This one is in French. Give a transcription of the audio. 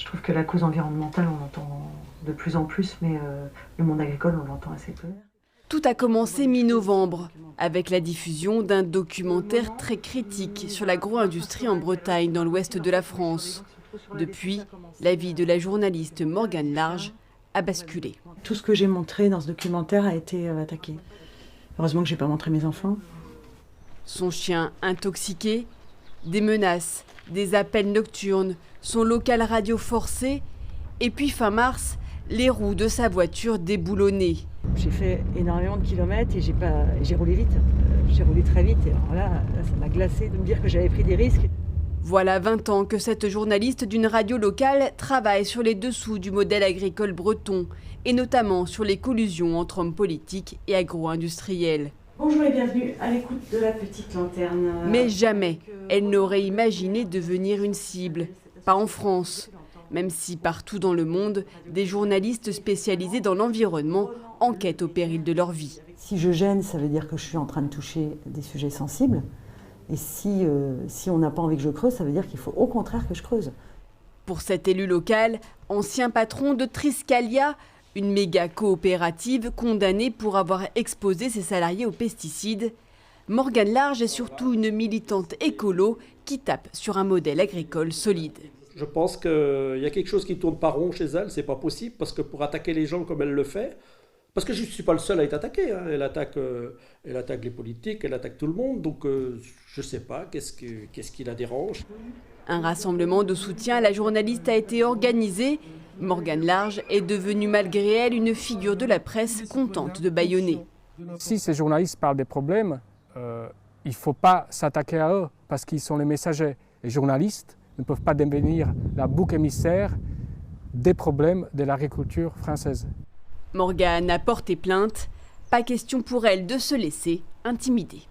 trouve que la cause environnementale, on l'entend de plus en plus, mais le monde agricole, on l'entend assez peu. Tout a commencé mi-novembre, avec la diffusion d'un documentaire très critique sur l'agro-industrie en Bretagne, dans l'ouest de la France. Depuis, la vie de la journaliste Morgane Large a basculé. Tout ce que j'ai montré dans ce documentaire a été attaqué. Heureusement que je n'ai pas montré mes enfants. Son chien intoxiqué, des menaces, des appels nocturnes, son local radio forcé, et puis fin mars, les roues de sa voiture déboulonnées. J'ai fait énormément de kilomètres et j'ai roulé vite. J'ai roulé très vite et alors là, ça m'a glacé de me dire que j'avais pris des risques. Voilà 20 ans que cette journaliste d'une radio locale travaille sur les dessous du modèle agricole breton et notamment sur les collusions entre hommes politiques et agro-industriels. Bonjour et bienvenue à l'écoute de la petite lanterne. Mais jamais elle n'aurait imaginé devenir une cible, pas en France. Même si partout dans le monde, des journalistes spécialisés dans l'environnement enquêtent au péril de leur vie. Si je gêne, ça veut dire que je suis en train de toucher des sujets sensibles. Et si on n'a pas envie que je creuse, ça veut dire qu'il faut au contraire que je creuse. Pour cet élu local, ancien patron de Triscalia, une méga coopérative condamnée pour avoir exposé ses salariés aux pesticides, Morgane Large est surtout une militante écolo qui tape sur un modèle agricole solide. Je pense qu'il y a quelque chose qui ne tourne pas rond chez elle, c'est pas possible, parce que pour attaquer les gens comme elle le fait, parce que je ne suis pas le seul à être attaqué, hein. Elle attaque les politiques, elle attaque tout le monde, donc je ne sais pas, qu'est-ce qui la dérange. Un rassemblement de soutien à la journaliste a été organisé. Morgane Large est devenue malgré elle une figure de la presse contente de bâillonner. Si ces journalistes parlent des problèmes, il ne faut pas s'attaquer à eux, parce qu'ils sont les messagers. Les journalistes ne peuvent pas devenir la bouc émissaire des problèmes de l'agriculture française. Morgane a porté plainte. Pas question pour elle de se laisser intimider.